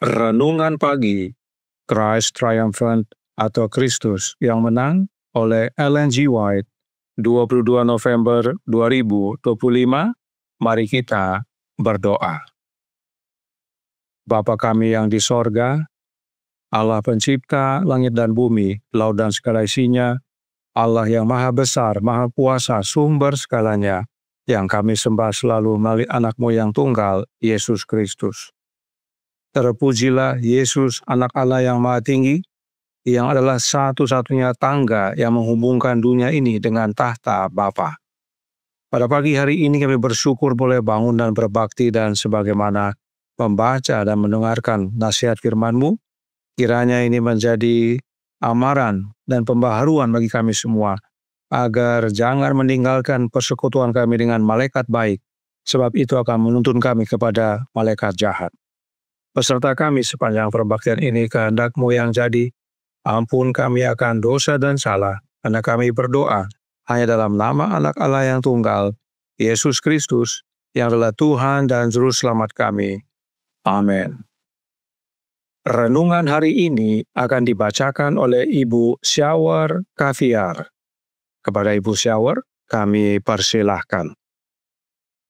Renungan Pagi, Christ Triumphant atau Kristus yang Menang oleh Ellen G. White, 22 November 2025. Mari kita berdoa. Bapa kami yang di sorga, Allah pencipta langit dan bumi, laut dan segala isinya, Allah yang maha besar, maha kuasa, sumber segalanya, yang kami sembah selalu melalui anak-Mu yang tunggal, Yesus Kristus. Terpujilah Yesus, anak Allah yang maha tinggi, yang adalah satu-satunya tangga yang menghubungkan dunia ini dengan tahta Bapa. Pada pagi hari ini kami bersyukur boleh bangun dan berbakti dan sebagaimana membaca dan mendengarkan nasihat firman-Mu, kiranya ini menjadi amaran dan pembaharuan bagi kami semua, agar jangan meninggalkan persekutuan kami dengan malaikat baik, sebab itu akan menuntun kami kepada malaikat jahat. Beserta kami sepanjang perbaktian ini kehendak-Mu yang jadi, ampun kami akan dosa dan salah, karena kami berdoa hanya dalam nama anak Allah yang tunggal, Yesus Kristus, yang adalah Tuhan dan Juru Selamat kami. Amin. Renungan hari ini akan dibacakan oleh Ibu Syawar Kaviar. Kepada Ibu Syawar, kami persilahkan.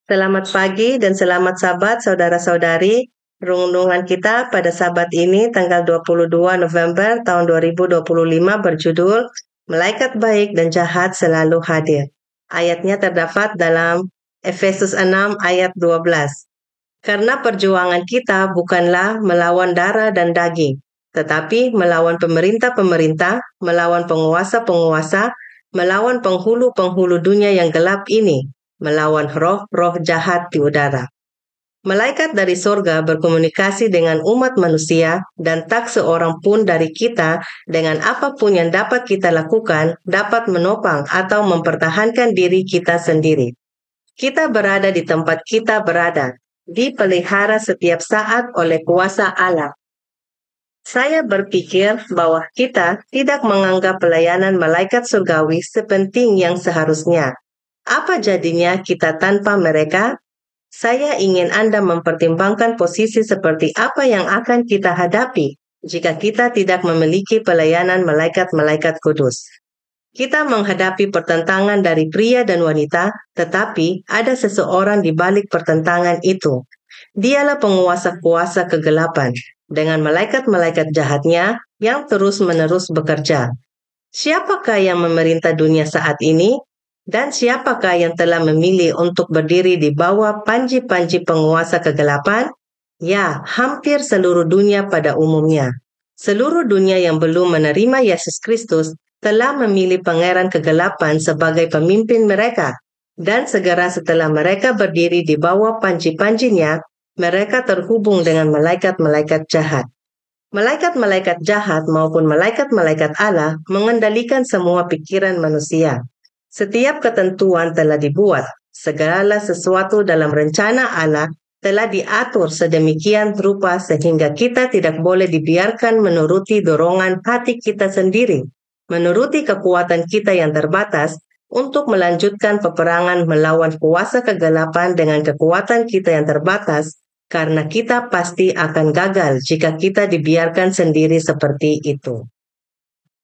Selamat pagi dan selamat Sabat saudara-saudari. Renungan kita pada Sabat ini tanggal 22 November tahun 2025 berjudul Malaikat Baik dan Jahat Selalu Hadir. Ayatnya terdapat dalam Efesus 6 ayat 12. Karena perjuangan kita bukanlah melawan darah dan daging, tetapi melawan pemerintah-pemerintah, melawan penguasa-penguasa, melawan penghulu-penghulu dunia yang gelap ini, melawan roh-roh jahat di udara. Malaikat dari sorga berkomunikasi dengan umat manusia, dan tak seorang pun dari kita dengan apapun yang dapat kita lakukan dapat menopang atau mempertahankan diri kita sendiri. Kita berada di tempat kita berada, dipelihara setiap saat oleh kuasa Allah. Saya berpikir bahwa kita tidak menganggap pelayanan malaikat surgawi sepenting yang seharusnya. Apa jadinya kita tanpa mereka? Saya ingin Anda mempertimbangkan posisi seperti apa yang akan kita hadapi jika kita tidak memiliki pelayanan malaikat-malaikat kudus. Kita menghadapi pertentangan dari pria dan wanita, tetapi ada seseorang di balik pertentangan itu. Dialah penguasa kuasa kegelapan, dengan malaikat-malaikat jahatnya yang terus-menerus bekerja. Siapakah yang memerintah dunia saat ini? Dan siapakah yang telah memilih untuk berdiri di bawah panji-panji penguasa kegelapan? Ya, hampir seluruh dunia pada umumnya. Seluruh dunia yang belum menerima Yesus Kristus telah memilih pangeran kegelapan sebagai pemimpin mereka. Dan segera setelah mereka berdiri di bawah panji-panjinya, mereka terhubung dengan malaikat-malaikat jahat. Malaikat-malaikat jahat maupun malaikat-malaikat Allah mengendalikan semua pikiran manusia. Setiap ketentuan telah dibuat, segala sesuatu dalam rencana Allah telah diatur sedemikian rupa sehingga kita tidak boleh dibiarkan menuruti dorongan hati kita sendiri, menuruti kekuatan kita yang terbatas, untuk melanjutkan peperangan melawan kuasa kegelapan dengan kekuatan kita yang terbatas, karena kita pasti akan gagal jika kita dibiarkan sendiri seperti itu.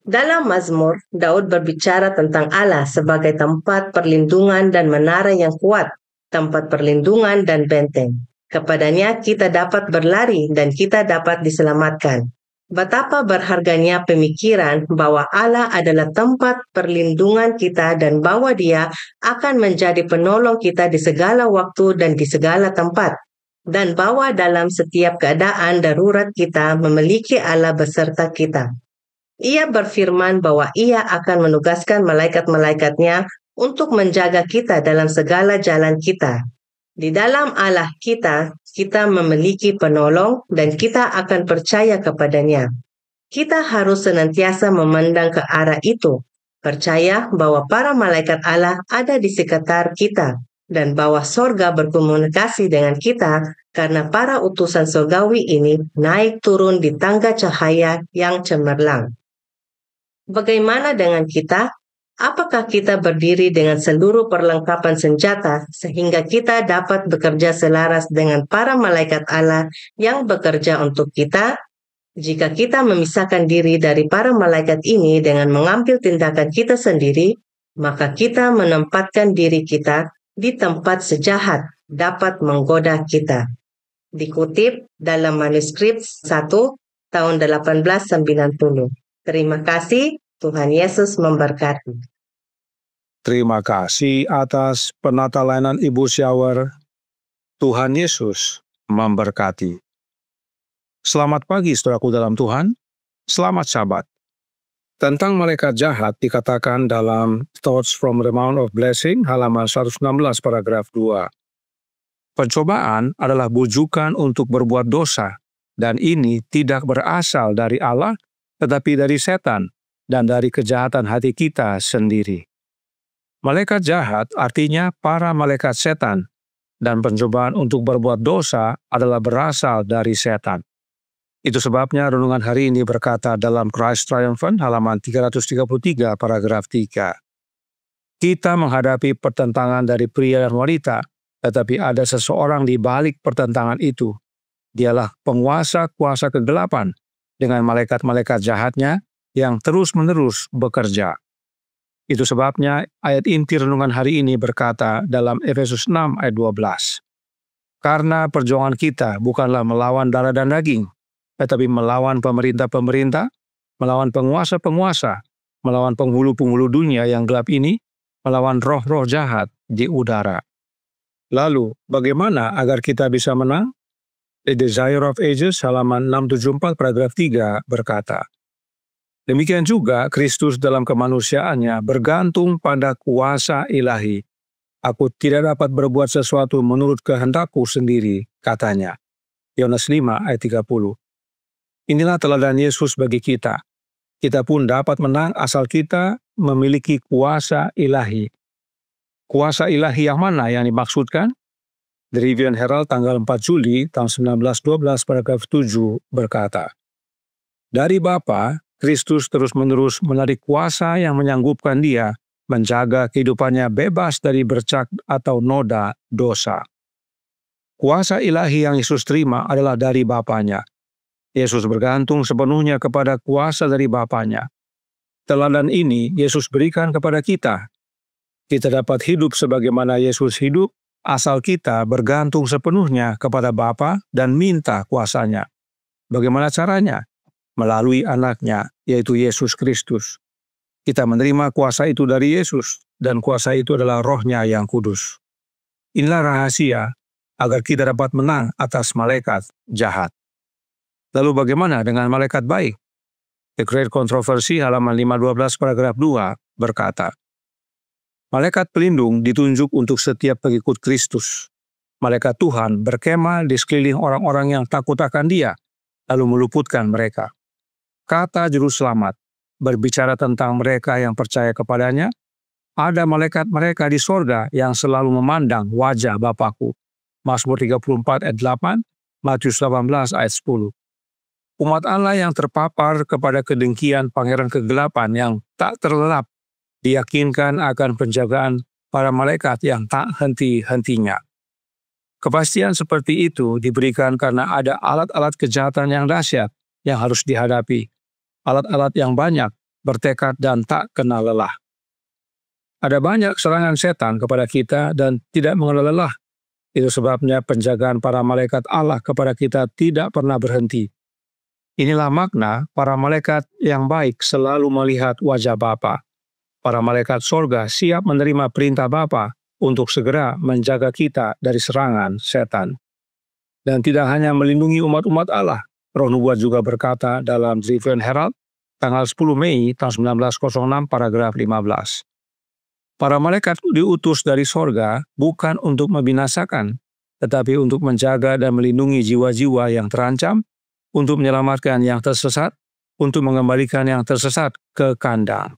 Dalam Mazmur, Daud berbicara tentang Allah sebagai tempat perlindungan dan menara yang kuat, tempat perlindungan dan benteng. Kepadanya kita dapat berlari dan kita dapat diselamatkan. Betapa berharganya pemikiran bahwa Allah adalah tempat perlindungan kita dan bahwa Dia akan menjadi penolong kita di segala waktu dan di segala tempat. Dan bahwa dalam setiap keadaan darurat kita memiliki Allah beserta kita. Ia berfirman bahwa Ia akan menugaskan malaikat-malaikatnya untuk menjaga kita dalam segala jalan kita. Di dalam Allah kita memiliki penolong dan kita akan percaya kepadanya. Kita harus senantiasa memandang ke arah itu, percaya bahwa para malaikat Allah ada di sekitar kita, dan bahwa sorga berkomunikasi dengan kita karena para utusan surgawi ini naik turun di tangga cahaya yang cemerlang. Bagaimana dengan kita? Apakah kita berdiri dengan seluruh perlengkapan senjata sehingga kita dapat bekerja selaras dengan para malaikat Allah yang bekerja untuk kita? Jika kita memisahkan diri dari para malaikat ini dengan mengambil tindakan kita sendiri, maka kita menempatkan diri kita di tempat sejahat dapat menggoda kita. Dikutip dalam manuskrip 1 tahun 1890. Terima kasih, Tuhan Yesus memberkati. Terima kasih atas penata layanan Ibu Shower. Tuhan Yesus memberkati. Selamat pagi saudaraku dalam Tuhan. Selamat Sabat. Tentang malaikat jahat dikatakan dalam Thoughts from the Mount of Blessing halaman 116 paragraf 2. Pencobaan adalah bujukan untuk berbuat dosa, dan ini tidak berasal dari Allah, tetapi dari setan dan dari kejahatan hati kita sendiri. Malaikat jahat artinya para malaikat setan, dan pencobaan untuk berbuat dosa adalah berasal dari setan. Itu sebabnya renungan hari ini berkata dalam Christ Triumphant halaman 333 paragraf 3. Kita menghadapi pertentangan dari pria dan wanita, tetapi ada seseorang di balik pertentangan itu. Dialah penguasa kuasa kegelapan dengan malaikat-malaikat jahatnya yang terus-menerus bekerja. Itu sebabnya ayat inti renungan hari ini berkata dalam Efesus 6 ayat 12. Karena perjuangan kita bukanlah melawan darah dan daging, tetapi melawan pemerintah-pemerintah, melawan penguasa-penguasa, melawan penghulu-penghulu dunia yang gelap ini, melawan roh-roh jahat di udara. Lalu, bagaimana agar kita bisa menang? The Desire of Ages halaman 674 paragraf 3 berkata, demikian juga Kristus dalam kemanusiaannya bergantung pada kuasa ilahi. Aku tidak dapat berbuat sesuatu menurut kehendakku sendiri, katanya. Yohanes 5 ayat 30. Inilah teladan Yesus bagi kita. Kita pun dapat menang asal kita memiliki kuasa ilahi. Kuasa ilahi yang mana yang dimaksudkan? The Review and Herald tanggal 4 Juli tahun 1912 paragraf 7 berkata, dari Bapa, Kristus terus-menerus menarik kuasa yang menyanggupkan dia menjaga kehidupannya bebas dari bercak atau noda dosa. Kuasa ilahi yang Yesus terima adalah dari Bapanya. Yesus bergantung sepenuhnya kepada kuasa dari Bapanya. Teladan ini Yesus berikan kepada kita. Kita dapat hidup sebagaimana Yesus hidup, asal kita bergantung sepenuhnya kepada Bapa dan minta kuasanya. Bagaimana caranya? Melalui anaknya, yaitu Yesus Kristus. Kita menerima kuasa itu dari Yesus, dan kuasa itu adalah Roh-Nya yang kudus. Inilah rahasia agar kita dapat menang atas malaikat jahat. Lalu bagaimana dengan malaikat baik? The Great Controversy halaman 512 paragraf 2 berkata, malaikat pelindung ditunjuk untuk setiap pengikut Kristus. Malaikat Tuhan berkemah di sekeliling orang-orang yang takut akan Dia, lalu meluputkan mereka. Kata Juru Selamat berbicara tentang mereka yang percaya kepadanya. Ada malaikat mereka di sorga yang selalu memandang wajah Bapakku. Mazmur 34 ayat 8, Matius 18 ayat 10. Umat Allah yang terpapar kepada kedengkian pangeran kegelapan yang tak terlelap diyakinkan akan penjagaan para malaikat yang tak henti-hentinya. Kepastian seperti itu diberikan karena ada alat-alat kejahatan yang dahsyat yang harus dihadapi. Alat-alat yang banyak, bertekad dan tak kenal lelah. Ada banyak serangan setan kepada kita dan tidak mengenal lelah. Itu sebabnya penjagaan para malaikat Allah kepada kita tidak pernah berhenti. Inilah makna para malaikat yang baik selalu melihat wajah Bapa. Para malaikat sorga siap menerima perintah Bapa untuk segera menjaga kita dari serangan setan. Dan tidak hanya melindungi umat-umat Allah, Roh Nubuat juga berkata dalam Tribune Herald, tanggal 10 Mei tahun 1906 paragraf 15. Para malaikat diutus dari sorga bukan untuk membinasakan, tetapi untuk menjaga dan melindungi jiwa-jiwa yang terancam, untuk menyelamatkan yang tersesat, untuk mengembalikan yang tersesat ke kandang.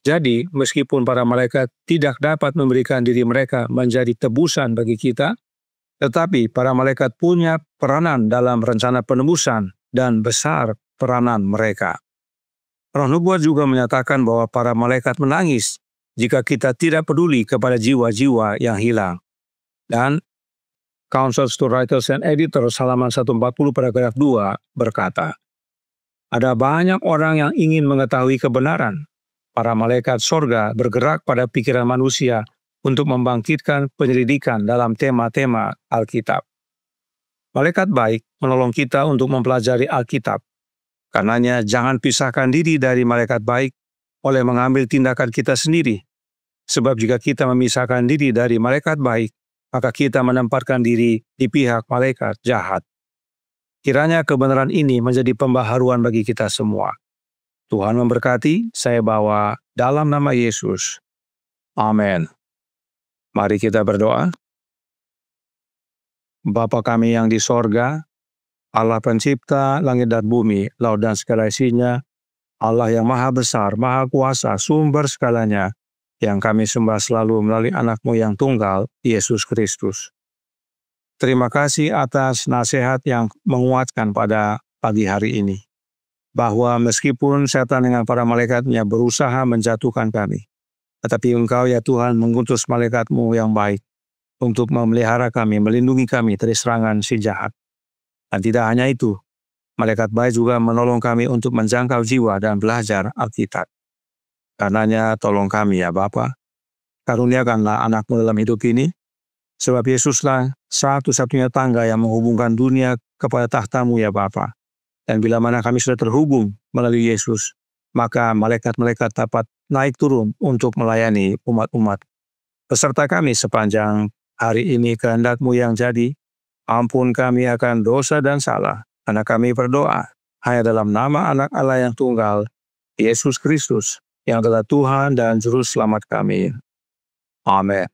Jadi, meskipun para malaikat tidak dapat memberikan diri mereka menjadi tebusan bagi kita, tetapi para malaikat punya peranan dalam rencana penebusan dan besar peranan mereka. Roh Nubuat juga menyatakan bahwa para malaikat menangis jika kita tidak peduli kepada jiwa-jiwa yang hilang. Dan Council to Writers and Editors halaman 140 paragraf 2 berkata, ada banyak orang yang ingin mengetahui kebenaran. Para malaikat sorga bergerak pada pikiran manusia untuk membangkitkan penyelidikan dalam tema-tema Alkitab. Malaikat baik menolong kita untuk mempelajari Alkitab. Karenanya jangan pisahkan diri dari malaikat baik oleh mengambil tindakan kita sendiri. Sebab jika kita memisahkan diri dari malaikat baik, maka kita menempatkan diri di pihak malaikat jahat. Kiranya kebenaran ini menjadi pembaharuan bagi kita semua. Tuhan memberkati, saya bawa dalam nama Yesus. Amin. Mari kita berdoa. Bapa kami yang di sorga, Allah pencipta langit dan bumi, laut dan segala isinya, Allah yang maha besar, maha kuasa, sumber segalanya, yang kami sembah selalu melalui anak-Mu yang tunggal, Yesus Kristus. Terima kasih atas nasihat yang menguatkan pada pagi hari ini. Bahwa meskipun setan dengan para malaikatnya berusaha menjatuhkan kami, tetapi Engkau ya Tuhan mengutus malaikat-Mu yang baik untuk memelihara kami, melindungi kami dari serangan si jahat. Dan tidak hanya itu, malaikat baik juga menolong kami untuk menjangkau jiwa dan belajar Alkitab. Karenanya tolong kami ya Bapa, karuniakanlah anak-Mu dalam hidup ini, sebab Yesuslah satu-satunya tangga yang menghubungkan dunia kepada tahta-Mu ya Bapa. Dan bila mana kami sudah terhubung melalui Yesus, maka malaikat-malaikat dapat naik turun untuk melayani umat-umat. Beserta kami sepanjang hari ini kehendak-Mu yang jadi, ampun kami akan dosa dan salah, karena kami berdoa hanya dalam nama anak Allah yang tunggal, Yesus Kristus, yang adalah Tuhan dan Juru Selamat kami. Amin.